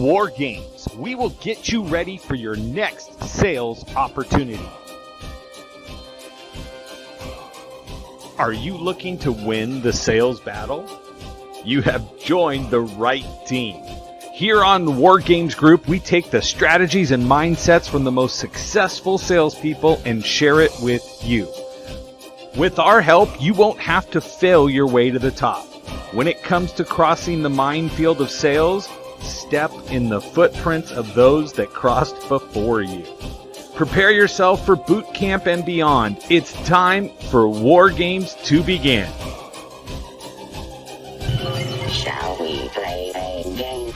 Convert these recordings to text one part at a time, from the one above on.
War Games. We will get you ready for your next sales opportunity. Are you looking to win the sales battle? You have joined the right team. Here on the War Games Group, we take the strategies and mindsets from the most successful salespeople and share it with you. With our help, you won't have to fail your way to the top. When it comes to crossing the minefield of sales, step in the footprints of those that crossed before you. Prepare yourself for boot camp and beyond. It's time for War Games to begin. Shall we play a game?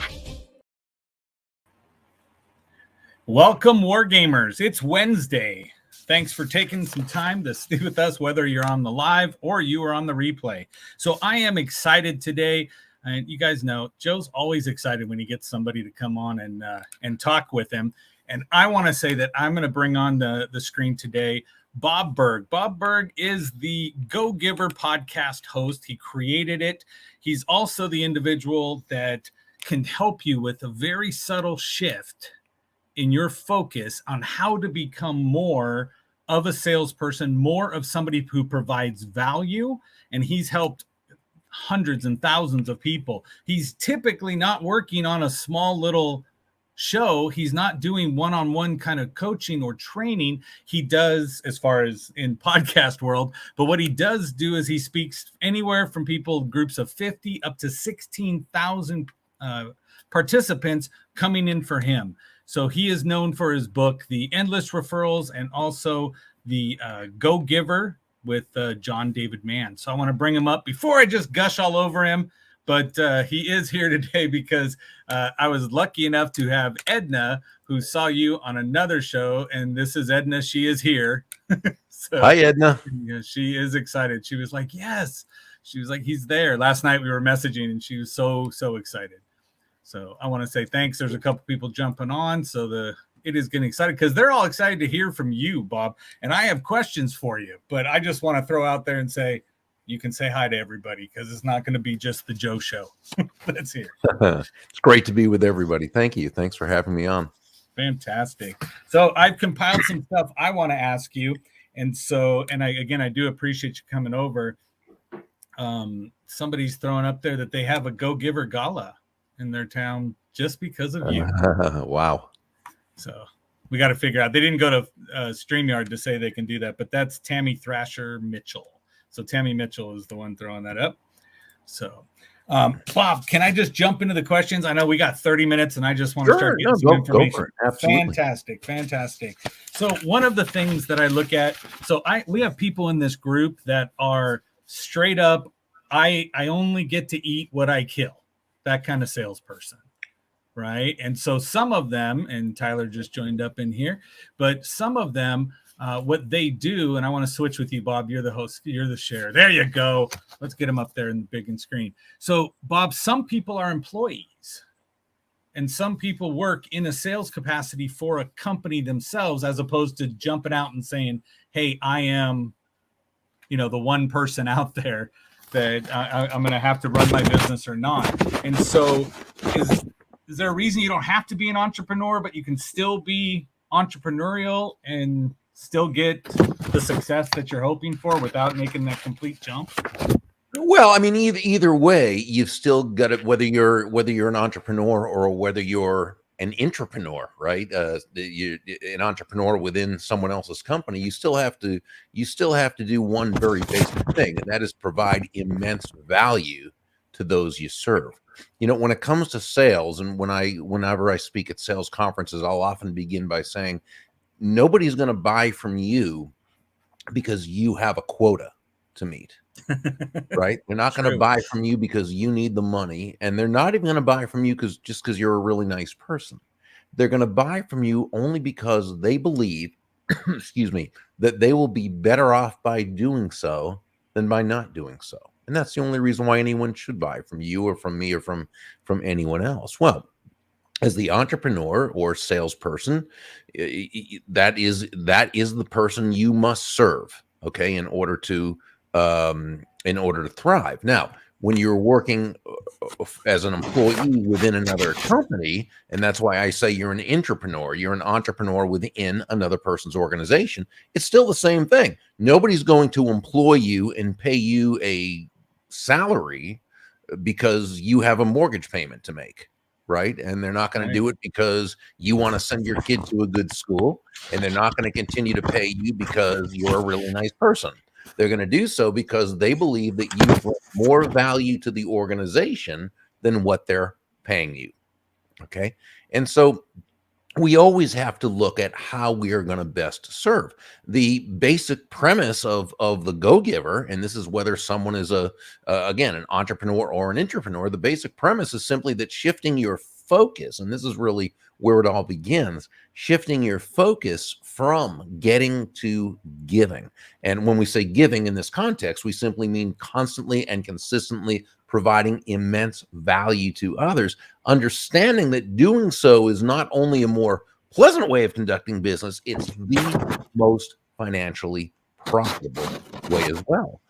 Welcome, War Gamers. It's Wednesday. Thanks for taking some time to stay with us, whether you're on the live or you are on the replay. So I am excited today. And you guys know Joe's always excited when he gets somebody to come on and talk with him. And I want to say that I'm going to bring on the screen today Bob Burg. Bob Burg is the Go Giver podcast host. He created it. He's also the individual that can help you with a very subtle shift in your focus on how to become more of a salesperson, more of somebody who provides value. And he's helped hundreds and thousands of people. He's typically not working on a small little show. He's not doing one-on-one kind of coaching or training. He does, as far as in podcast world, but what he does do is he speaks anywhere from people, groups of 50 up to 16,000 participants coming in for him. So he is known for his book, The Endless Referrals, and also the Go Giver with John David Mann. So I want to bring him up before I just gush all over him. But he is here today because I was lucky enough to have Edna, who saw you on another show. And this is Edna. She is here. So, hi, Edna. Yeah, she is excited. She was like, yes. She was like, he's there. Last night we were messaging and she was so excited. So I want to say thanks. There's a couple people jumping on. So it is getting excited because they're all excited to hear from you, Bob. And I have questions for you, but I just want to throw out there and say, you can say hi to everybody because it's not going to be just the Joe show that's here. It's great to be with everybody. Thank you. Thanks for having me on. Fantastic. So I've compiled some stuff I want to ask you. And so, I do appreciate you coming over. Somebody's throwing up there that they have a Go Giver Gala in their town just because of you. Wow. So we got to figure out. They didn't go to StreamYard to say they can do that, but that's Tammy Thrasher Mitchell. So Tammy Mitchell is the one throwing that up. So, Bob, can I just jump into the questions? I know we got 30 minutes, and I just want to start getting some information. Go for it. Absolutely. Fantastic. So one of the things that I look at, we have people in this group that are straight up, I only get to eat what I kill. That kind of salesperson, right? And so some of them, and Tyler just joined up in here, but some of them, what they do, and I want to switch with you, Bob. You're the host. You're the share. There you go. Let's get them up there in the big screen. So, Bob, some people are employees, and some people work in a sales capacity for a company themselves, as opposed to jumping out and saying, "Hey, I am, the one person out there that I'm going to have to run my business or not." And so, is there a reason you don't have to be an entrepreneur, but you can still be entrepreneurial and still get the success that you're hoping for without making that complete jump? Well, I mean, either way, you've still got it. Whether you're an entrepreneur or whether you're an intrapreneur, right? You're an entrepreneur within someone else's company. You still have to do one very basic thing, and that is provide immense value to those you serve. When it comes to sales, and whenever I speak at sales conferences, I'll often begin by saying, nobody's going to buy from you because you have a quota to meet, right? They're not going to buy from you because you need the money, and they're not even going to buy from you just because you're a really nice person. They're going to buy from you only because they believe, excuse me, that they will be better off by doing so than by not doing so. And that's the only reason why anyone should buy from you or from me or from anyone else. Well, as the entrepreneur or salesperson, that is the person you must serve, okay, in order to thrive. Now, when you're working as an employee within another company, and that's why I say you're an entrepreneur. You're an entrepreneur within another person's organization. It's still the same thing. Nobody's going to employ you and pay you a salary because you have a mortgage payment to make, right? And they're not going to do it because you want to send your kid to a good school, and they're not going to continue to pay you because you're a really nice person. They're going to do so because they believe that you bring more value to the organization than what they're paying you. Okay. And so we always have to look at how we are going to best serve. The basic premise of the go-giver, and this is whether someone is again, an entrepreneur or an intrapreneur, the basic premise is simply that shifting your focus, and this is really where it all begins, shifting your focus from getting to giving. And when we say giving in this context, we simply mean constantly and consistently providing immense value to others, understanding that doing so is not only a more pleasant way of conducting business, it's the most financially profitable way as well.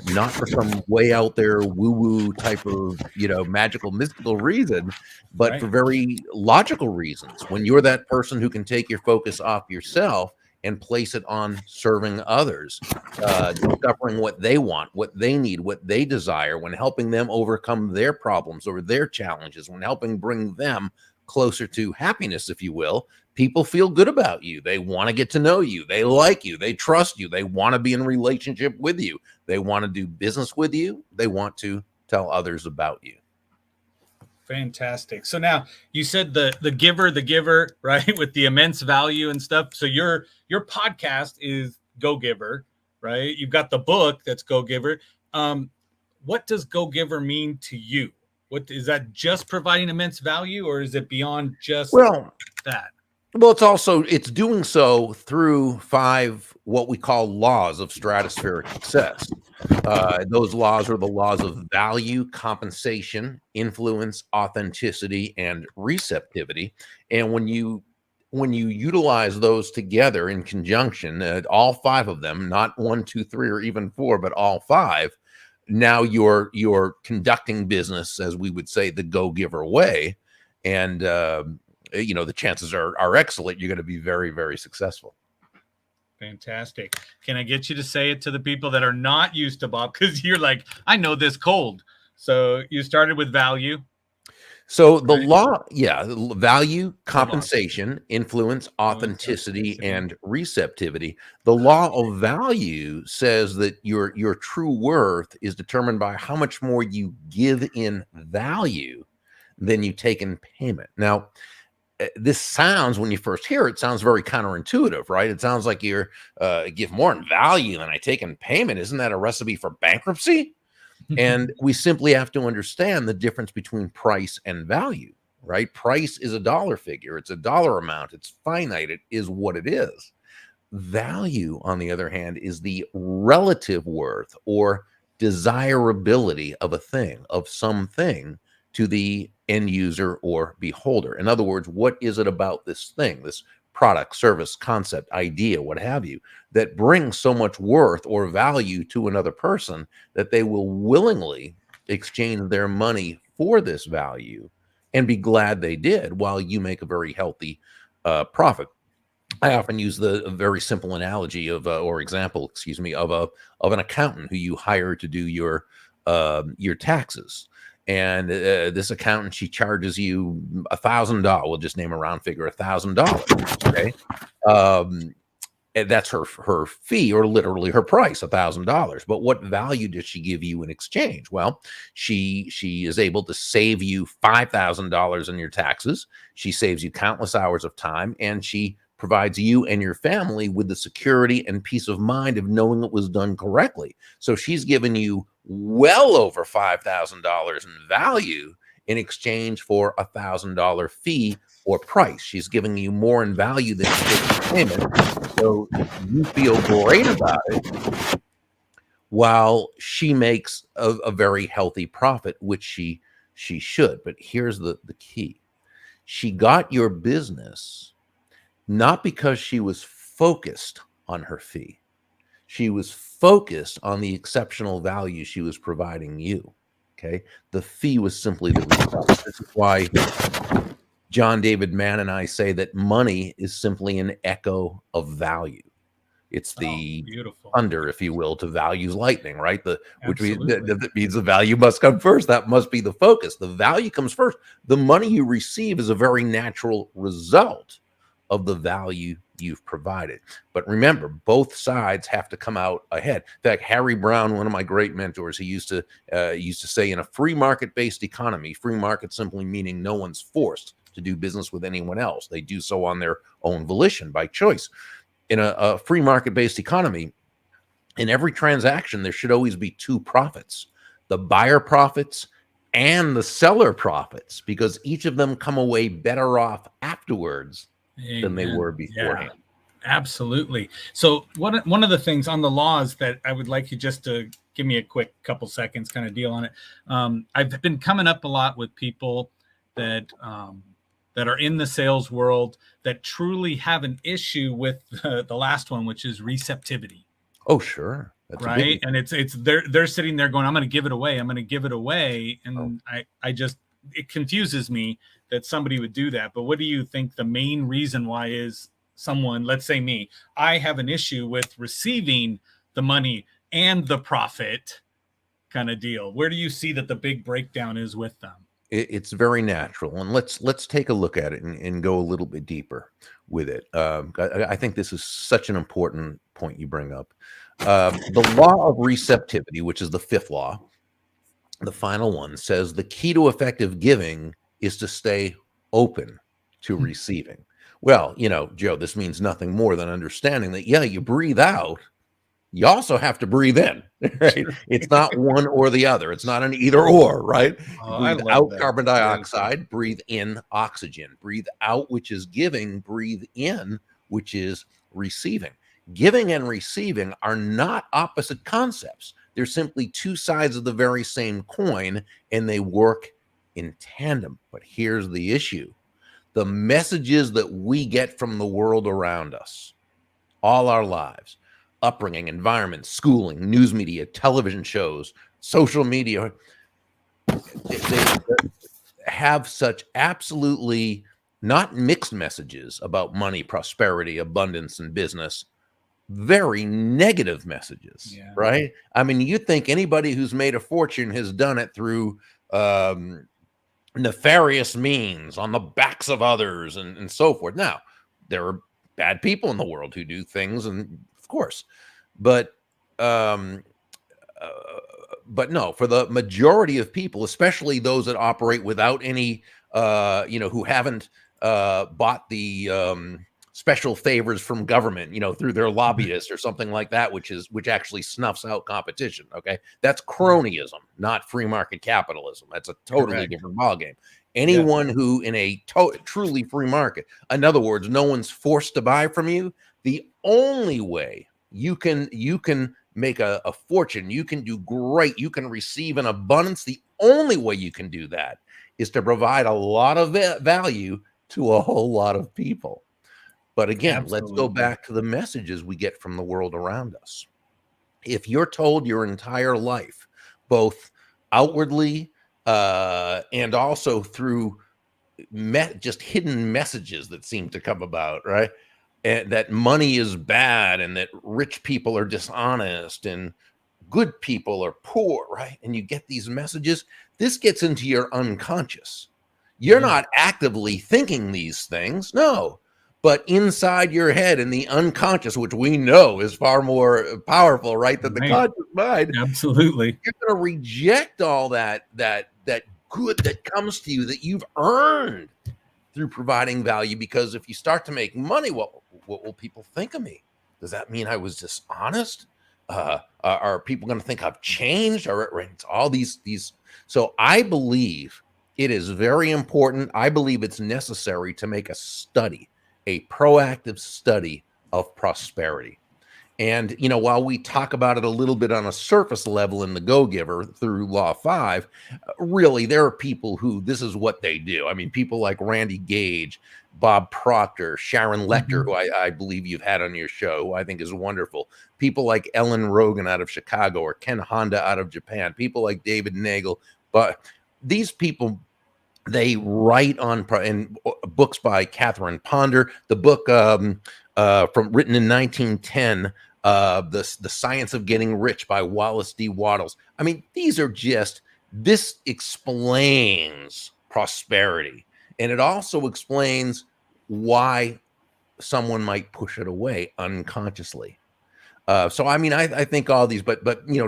Not for some way out there woo-woo type of, magical, mystical reason, but for very logical reasons. When you're that person who can take your focus off yourself and place it on serving others, discovering what they want, what they need, what they desire, when helping them overcome their problems or their challenges, when helping bring them closer to happiness, if you will, people feel good about you. They want to get to know you. They like you. They trust you. They want to be in a relationship with you. They want to do business with you. They want to tell others about you. Fantastic. So now you said the giver, right? With the immense value and stuff. So your podcast is Go Giver, right? You've got the book that's Go Giver. What does Go Giver mean to you? What is that, just providing immense value, or is it beyond just that? Well, it's doing so through 5 what we call laws of stratospheric success. Those laws are the laws of value, compensation, influence, authenticity, and receptivity. And when you utilize those together in conjunction, all 5 of them, not 1, 2, 3, or even 4, but all 5, now you're conducting business, as we would say, the go-giver way. And the chances are excellent. You're going to be very, very successful. Fantastic. Can I get you to say it to the people that are not used to Bob? Because you're like, I know this cold. So you started with value. So the law, value, compensation, influence, authenticity, and receptivity. The law of value says that your true worth is determined by how much more you give in value than you take in payment. Now, this sounds, when you first hear it, sounds very counterintuitive, right? It sounds like you're give more in value than I take in payment. Isn't that a recipe for bankruptcy? And we simply have to understand the difference between price and value, right? Price is a dollar figure. It's a dollar amount. It's finite. It is what it is. Value, on the other hand, is the relative worth or desirability of a thing, of something, to the end user or beholder. In other words, what is it about this thing, this product, service, concept, idea, what have you, that brings so much worth or value to another person that they will willingly exchange their money for this value and be glad they did, while you make a very healthy profit. I often use the very simple analogy of or example, of an accountant who you hire to do your taxes. And this accountant, she charges you $1,000. We'll just name a round figure, $1,000. Okay, and that's her fee, or literally her price, $1,000. But what value does she give you in exchange? Well, she is able to save you $5,000 in your taxes. She saves you countless hours of time, and she provides you and your family with the security and peace of mind of knowing it was done correctly. So she's given you well over $5,000 in value in exchange for $1,000 fee or price. She's giving you more in value than she takes in payment. So you feel great about it, while she makes a very healthy profit, which she should. But here's the key. She got your business not because she was focused on her fee. She was focused on the exceptional value she was providing you. Okay. The fee was simply the result. This is why John David Mann and I say that money is simply an echo of value. It's the Beautiful. thunder, if you will, to values lightning, right? Which means Absolutely. that means the value must come first. That must be the focus. The value comes first. The money you receive is a very natural result of the value you've provided. But remember, both sides have to come out ahead. In fact, Harry Brown, one of my great mentors, he used to say, in a free market-based economy, free market simply meaning no one's forced to do business with anyone else. They do so on their own volition, by choice. In a free market-based economy, in every transaction, there should always be two profits: the buyer profits and the seller profits, because each of them come away better off afterwards than they were beforehand. Yeah, absolutely. So one of the things on the laws that I would like you just to give me a quick couple seconds kind of deal on it. I've been coming up a lot with people that are in the sales world that truly have an issue with the last one, which is receptivity. Oh, sure. That's right. And it's they're sitting there going, I'm going to give it away. I'm going to give it away. And it confuses me that somebody would do that. But what do you think the main reason why is? Someone, let's say me, I have an issue with receiving the money and the profit kind of deal. Where do you see that the big breakdown is with them? It's very natural, and let's take a look at it and go a little bit deeper with it. I think this is such an important point you bring up. The law of receptivity, which is the fifth law, the final one, says the key to effective giving is to stay open to receiving. Well, Joe, this means nothing more than understanding that, you breathe out, you also have to breathe in, right? It's not one or the other. It's not an either or, right? Breathe out carbon dioxide, breathe in oxygen. Breathe out, which is giving, breathe in, which is receiving. Giving and receiving are not opposite concepts. They're simply two sides of the very same coin, and they work in tandem. But here's the issue. The messages that we get from the world around us, all our lives, upbringing, environment, schooling, news media, television shows, social media, they have such absolutely not mixed messages about money, prosperity, abundance, and business, very negative messages, right? I mean, you think anybody who's made a fortune has done it through nefarious means on the backs of others and so forth. Now, there are bad people in the world who do things, and of course, but no, for the majority of people, especially those that operate without any, who haven't bought the special favors from government, through their lobbyists or something like that, which actually snuffs out competition. Okay, that's cronyism, not free market capitalism. That's a totally different ballgame. Anyone who in a truly free market, in other words, no one's forced to buy from you. The only way you can make a fortune, you can do great, you can receive an abundance. The only way you can do that is to provide a lot of value to a whole lot of people. But again, let's go back to the messages we get from the world around us. If you're told your entire life, both outwardly and also through just hidden messages that seem to come about, right? And that money is bad and that rich people are dishonest and good people are poor, right? And you get these messages, this gets into your unconscious. You're not actively thinking these things, no. But inside your head in the unconscious, which we know is far more powerful, right, than the conscious mind. Absolutely. You're going to reject all that good that comes to you that you've earned through providing value. Because if you start to make money, what will people think of me? Does that mean I was dishonest? Are people going to think I've changed? Or it's all these. So I believe it is very important. I believe it's necessary to make a study, a proactive study of prosperity. And, while we talk about it a little bit on a surface level in the Go-Giver through Law 5, really, there are people who this is what they do. I mean, people like Randy Gage, Bob Proctor, Sharon Lecter, who I believe you've had on your show, who I think is wonderful. People like Ellen Rogan out of Chicago or Ken Honda out of Japan. People like David Nagel, But these people, they write on in books by Catherine Ponder, the book from written in 1910, the Science of Getting Rich by Wallace D. Wattles. I mean, this explains prosperity, and it also explains why someone might push it away unconsciously. So I mean, I think all these, but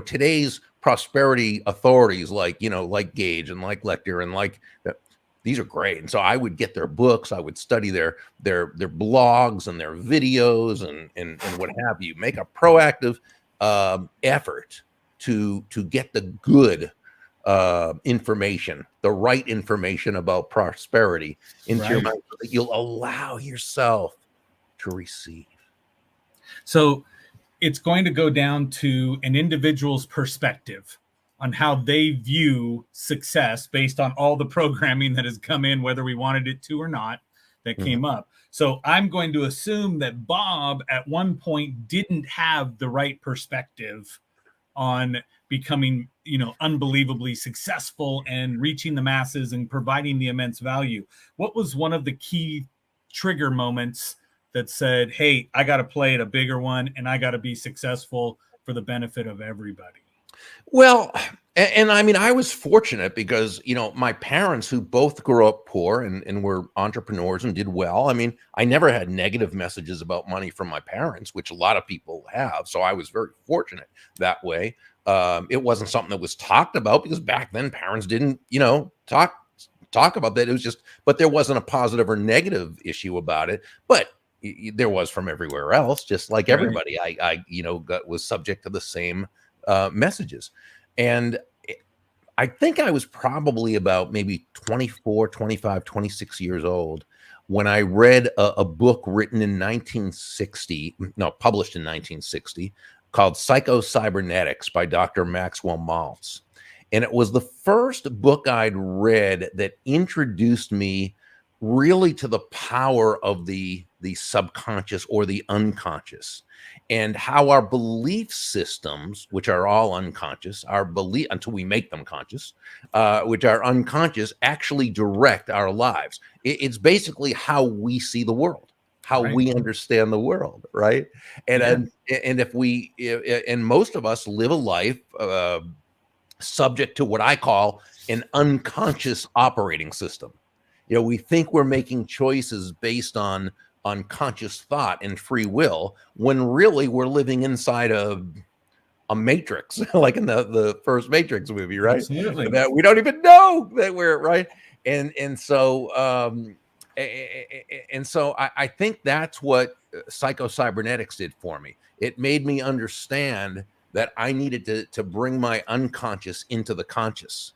today's prosperity authorities like Gage and like Lecter and these are great. And so I would get their books, I would study their blogs and their videos and what have you. Make a proactive effort to get the good information, the right information about prosperity into your mind, so that you'll allow yourself to receive. So it's going to go down to an individual's perspective on how they view success based on all the programming that has come in, whether we wanted it to or not, that came up. So I'm going to assume that Bob at one point didn't have the right perspective on becoming, unbelievably successful and reaching the masses and providing the immense value. What was one of the key trigger moments that said, hey, I got to play at a bigger one and I got to be successful for the benefit of everybody? Well, and I mean, I was fortunate because, my parents, who both grew up poor and were entrepreneurs and did well. I mean, I never had negative messages about money from my parents, which a lot of people have. So I was very fortunate that way. It wasn't something that was talked about because back then parents didn't, talk about that. It was just, but there wasn't a positive or negative issue about it. But there was from everywhere else, just like everybody. I was subject to the same messages. And I think I was probably about maybe 24, 25, 26 years old when I read a book written in published in 1960, called Psycho-Cybernetics by Dr. Maxwell Maltz. And it was the first book I'd read that introduced me really to the power of the subconscious or the unconscious, and how our belief systems, which are all unconscious, until we make them conscious, which are unconscious, actually direct our lives. It's basically how we see the world, how we understand the world, right? And and most of us live a life subject to what I call an unconscious operating system. We think we're making choices based on unconscious thought and free will, when really we're living inside a matrix, like in the first Matrix movie, right? Absolutely. That we don't even know that we're right. And so I think that's what Psycho-Cybernetics did for me. It made me understand that I needed to bring my unconscious into the conscious.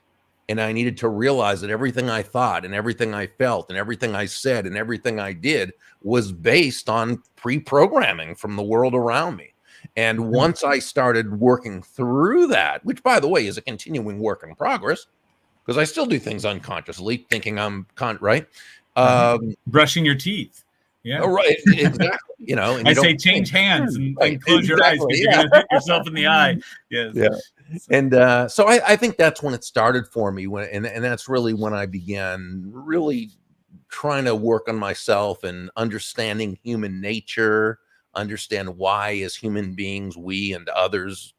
And I needed to realize that everything I thought and everything I felt and everything I said and everything I did was based on pre-programming from the world around me. And once I started working through that, which, by the way, is a continuing work in progress, because I still do things unconsciously, thinking I'm right. Brushing your teeth. Yeah. Oh, right. Exactly. And I say change hands and close your eyes, because you're going to hit yourself in the eye. Yes. Yeah. And so I think that's when it started for me, and that's really when I began really trying to work on myself and understanding human nature, understand why as human beings we and others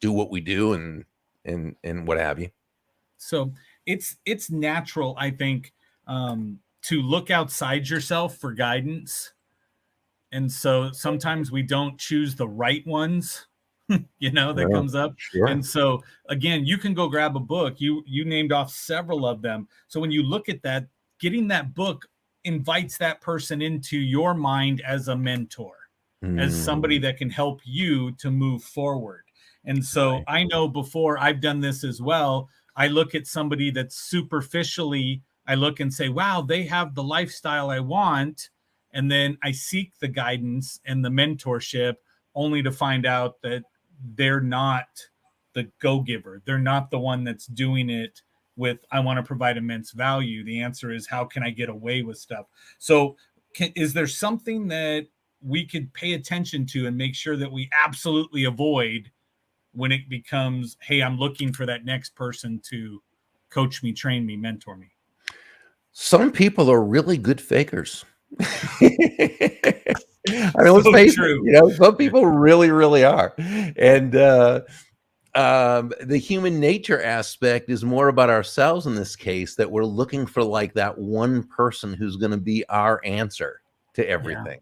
do what we do and what have you. So it's natural, I think, to look outside yourself for guidance. And so sometimes we don't choose the right ones, that comes up. Sure. And so again, you can go grab a book. You named off several of them. So when you look at that, getting that book invites that person into your mind as a mentor, as somebody that can help you to move forward. And so I know before I've done this as well, I look at somebody that's superficially, I look and say, wow, they have the lifestyle I want. And then I seek the guidance and the mentorship, only to find out that they're not the go-giver. They're not the one that's doing it with, I want to provide immense value. The answer is, how can I get away with stuff? So is there something that we could pay attention to and make sure that we absolutely avoid when it becomes, hey, I'm looking for that next person to coach me, train me, mentor me? Some people are really good fakers. I mean, let's So face true. it, some people really, really are. And the human nature aspect is more about ourselves in this case, that we're looking for like that one person who's going to be our answer to everything.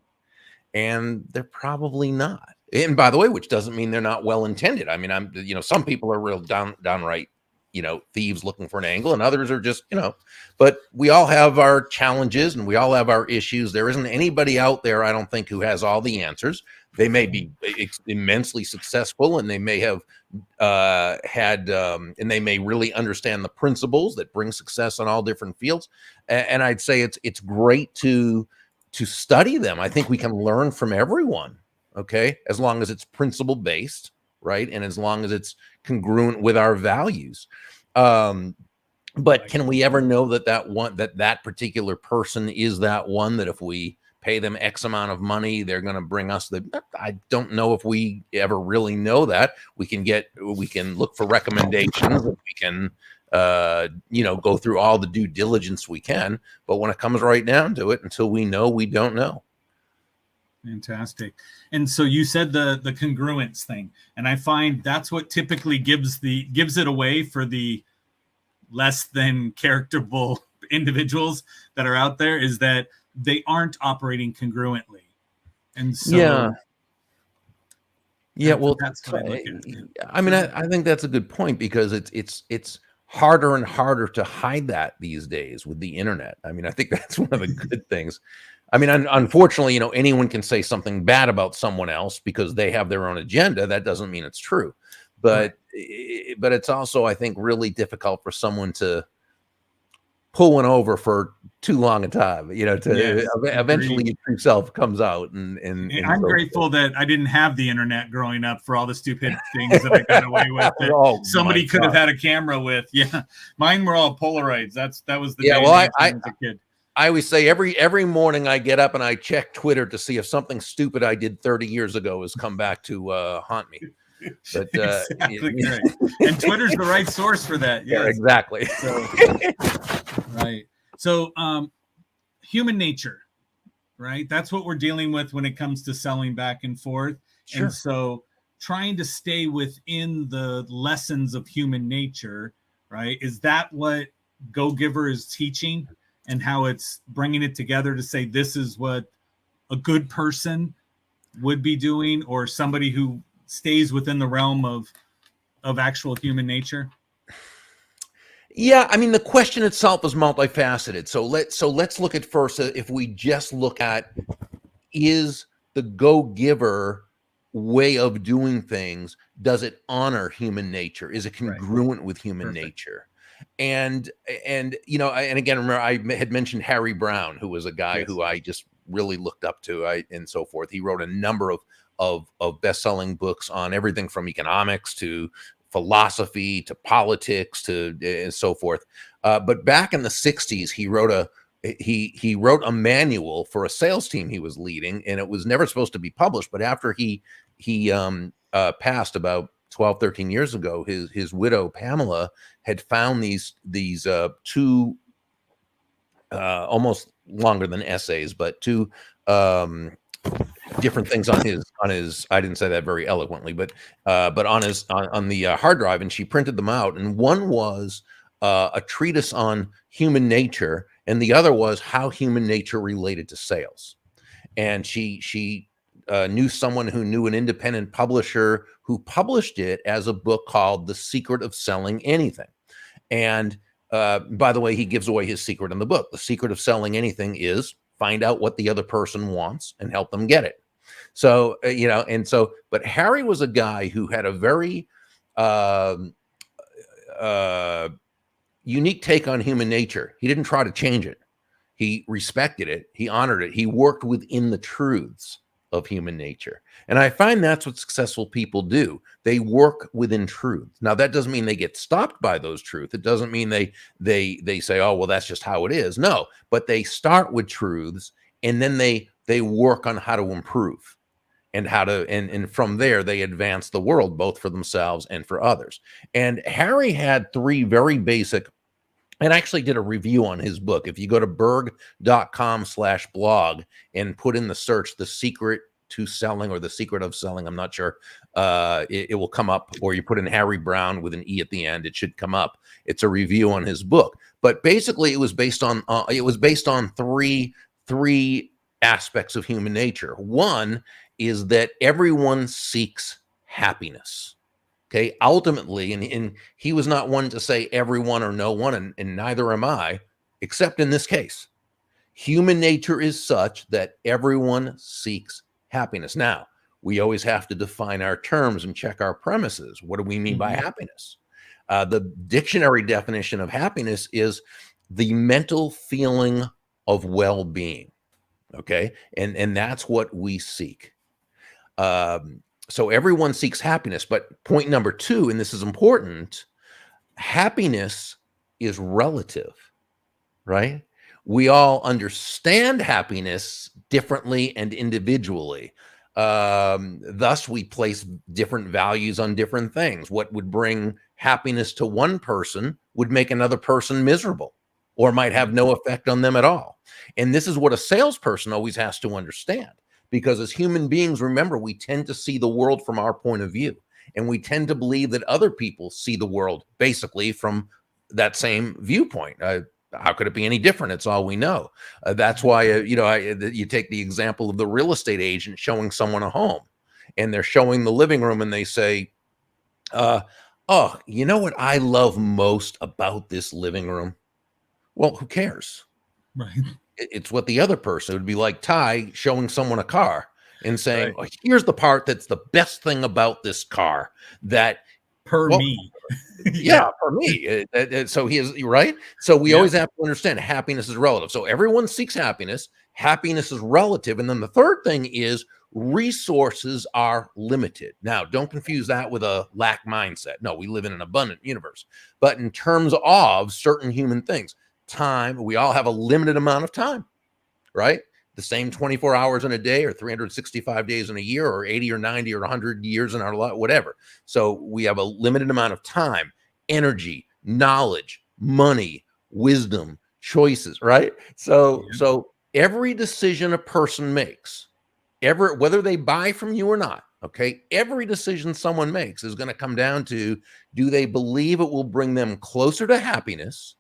And they're probably not. And by the way, which doesn't mean they're not well intended. I mean, some people are real downright, thieves looking for an angle, and others are just, but we all have our challenges and we all have our issues. There isn't anybody out there, I don't think, who has all the answers. They may be immensely successful, and they may have and they may really understand the principles that bring success in all different fields. And I'd say it's great to study them. I think we can learn from everyone, okay, as long as it's principle based, right, and as long as it's congruent with our values. But can we ever know that particular person is that one, that if we pay them X amount of money, they're going to bring us I don't know if we ever really know that. We can look for recommendations, and we can go through all the due diligence we can, but when it comes right down to it, until we know, we don't know. Fantastic. And so you said the congruence thing, and I find that's what typically gives it away for the less than characterable individuals that are out there, is that they aren't operating congruently. And so well, that's what I look at. I mean, I think that's a good point, because it's harder and harder to hide that these days with the internet. I mean, I think that's one of the good things. I mean, unfortunately, anyone can say something bad about someone else because they have their own agenda. That doesn't mean it's true. But it's also, I think, really difficult for someone to pull one over for too long a time, eventually your true self comes out. And I'm grateful that I didn't have the internet growing up for all the stupid things that I got away with. That somebody could have had a camera with. Yeah. Mine were all Polaroids. That was the day I was a kid. I always say every morning I get up and I check Twitter to see if something stupid I did 30 years ago has come back to haunt me. But exactly. And Twitter's the right source for that. Yes. Yeah, exactly. So, right. So human nature, right? That's what we're dealing with when it comes to selling back and forth. Sure. And so trying to stay within the lessons of human nature, right? Is that what Go Giver is teaching, and how it's bringing it together to say this is what a good person would be doing, or somebody who stays within the realm of actual human nature? Yeah, I mean, the question itself is multifaceted. So let's look at first, if we just look at, is the Go Giver way of doing things, does it honor human nature? Is it congruent with human nature? And again, remember, I had mentioned Harry Brown, who was a guy who I just really looked up to, and so forth. He wrote a number of best-selling books on everything from economics to philosophy to politics to and so forth. But back in the 60s, he wrote a manual for a sales team he was leading, and it was never supposed to be published. But after he passed about 12, 13 years ago, his widow, Pamela, had found these two almost longer than essays, but two different things on his I didn't say that very eloquently, but on the hard drive, and she printed them out. And one was a treatise on human nature, and the other was how human nature related to sales. And she knew someone who knew an independent publisher who published it as a book called The Secret of Selling Anything. And by the way, he gives away his secret in the book. The secret of selling anything is find out what the other person wants and help them get it. So, but Harry was a guy who had a very unique take on human nature. He didn't try to change it. He respected it. He honored it. He worked within the truths of human nature. And I find that's what successful people do. They work within truth. Now, that doesn't mean they get stopped by those truths. It doesn't mean they say, oh, well, that's just how it is. No, but they start with truths, and then they work on how to improve and and from there they advance the world, both for themselves and for others. And Harry had three very basic and I actually did a review on his book. If you go to burg.com/blog and put in the search, The Secret to Selling or The Secret of Selling, I'm not sure, it will come up, or you put in Harry Brown with an E at the end, it should come up. It's a review on his book. But basically it was based on three aspects of human nature. One is that everyone seeks happiness. Okay, ultimately, and he was not one to say everyone or no one, and neither am I, except in this case. Human nature is such that everyone seeks happiness. Now, we always have to define our terms and check our premises. What do we mean by happiness? The dictionary definition of happiness is the mental feeling of well-being. Okay, and that's what we seek. So everyone seeks happiness, but point number two, and this is important, happiness is relative, right? We all understand happiness differently and individually. Thus, we place different values on different things. What would bring happiness to one person would make another person miserable or might have no effect on them at all. And this is what a salesperson always has to understand. Because as human beings, remember, we tend to see the world from our point of view. And we tend to believe that other people see the world basically from that same viewpoint. How could it be any different? It's all we know. That's why, you take the example of the real estate agent showing someone a home. And they're showing the living room and they say, oh, you know what I love most about this living room? Well, who cares? Right. It's what the other person, it would be like Ty showing someone a car and saying, Right. oh, here's the part that's the best thing about this car that Me. yeah, for me. So he is right. So we always have to understand happiness is relative. So everyone seeks happiness. Happiness is relative. And then the third thing is resources are limited. Now, don't confuse that with a lack mindset. No, we live in an abundant universe. But in terms of certain human things, time, we all have a limited amount of time, right? The same 24 hours in a day or 365 days in a year or 80 or 90 or 100 years in our life, whatever. So we have a limited amount of time, energy, knowledge, money, wisdom, choices, right? So every decision a person makes, whether they buy from you or not, okay, every decision someone makes is going to come down to, do they believe it will bring them closer to happiness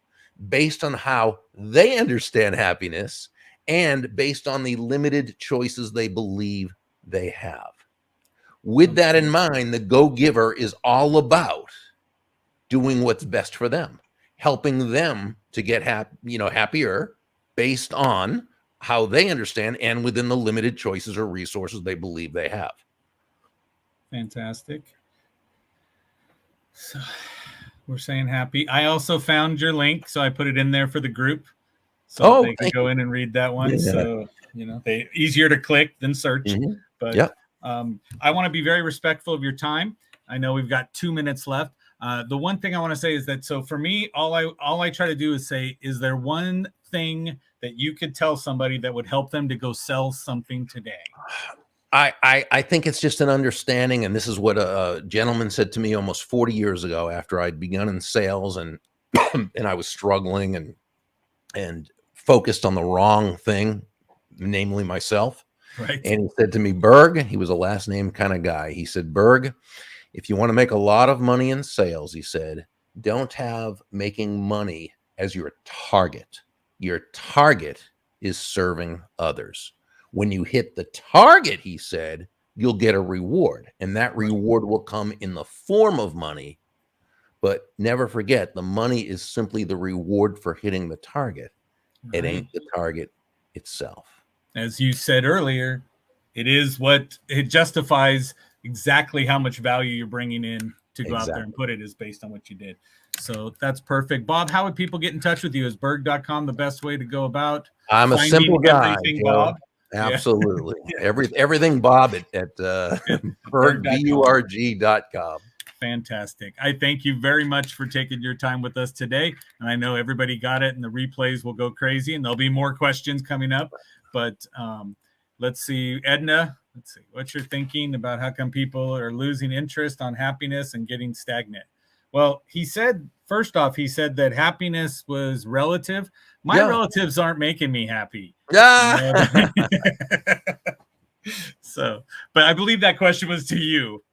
based on how they understand happiness and based on the limited choices they believe they have. With that in mind, the go-giver is all about doing what's best for them, helping them to get happier based on how they understand and within the limited choices or resources they believe they have. Fantastic. So we're saying happy. I also found your link, so I put it in there for the group, so they can go in and read that one. Yeah. So they easier to click than search. But I want to be very respectful of your time. I know we've got 2 minutes left. The one thing I want to say is that, so for me, all I try to do is say, is there one thing that you could tell somebody that would help them to go sell something today? I think it's just an understanding, and this is what a gentleman said to me almost 40 years ago after I'd begun in sales and and I was struggling and focused on the wrong thing, namely myself. Right. And he said to me, Burg, he was a last name kind of guy. He said, Burg, if you want to make a lot of money in sales, he said, don't have making money as your target. Your target is serving others. When you hit the target, he said, you'll get a reward, and that reward will come in the form of money. But never forget, the money is simply the reward for hitting the target. It ain't the target itself. As you said earlier, it justifies exactly how much value you're bringing in to go out there and put it is based on what you did. So that's perfect. Bob, how would people get in touch with you? Is burg.com the best way to go about? I'm a simple guy, Bob? Absolutely. Everything Bob at burg.com. Fantastic. I thank you very much for taking your time with us today. And I know everybody got it, and the replays will go crazy, and there'll be more questions coming up. But let's see, Edna, what you're thinking about how come people are losing interest on happiness and getting stagnant. Well, he said First off, he said that happiness was relative. My Yeah. relatives aren't making me happy. Ah! So, but I believe that question was to you,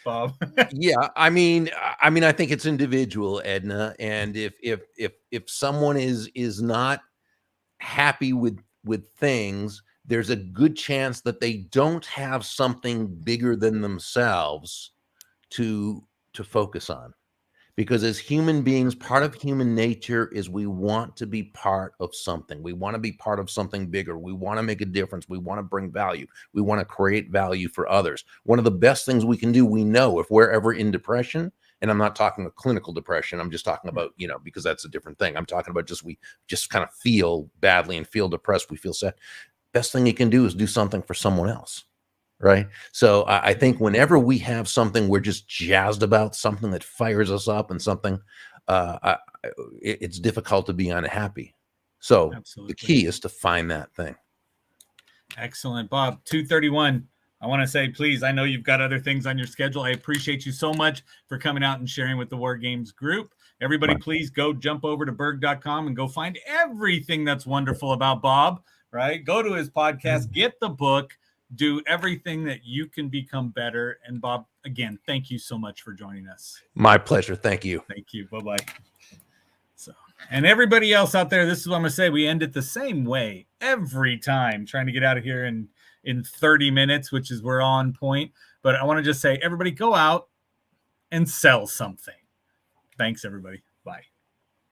Bob. Yeah, I think it's individual, Edna, and if someone is not happy with things, there's a good chance that they don't have something bigger than themselves to focus on. Because as human beings, part of human nature is we want to be part of something. We want to be part of something bigger. We want to make a difference. We want to bring value. We want to create value for others. One of the best things we can do, we know, if we're ever in depression, and I'm not talking about clinical depression, I'm just talking about, because that's a different thing. I'm talking about we just kind of feel badly and feel depressed. We feel sad. Best thing you can do is do something for someone else. Right. So I think whenever we have something we're just jazzed about, something that fires us up and something, it's difficult to be unhappy. So Absolutely. the key is to find that thing. Excellent, Bob. 2:31. I want to say, please, I know you've got other things on your schedule. I appreciate you so much for coming out and sharing with the War Games group. Everybody, please go jump over to Burg.com and go find everything that's wonderful about Bob, right? Go to his podcast, get the book, do everything that you can become better. And Bob, again, thank you so much for joining us. My pleasure. Thank you. Thank you. Bye-bye. So, and everybody else out there, this is what I'm going to say. We end it the same way every time, trying to get out of here in 30 minutes, which is we're on point. But I want to just say, everybody go out and sell something. Thanks, everybody.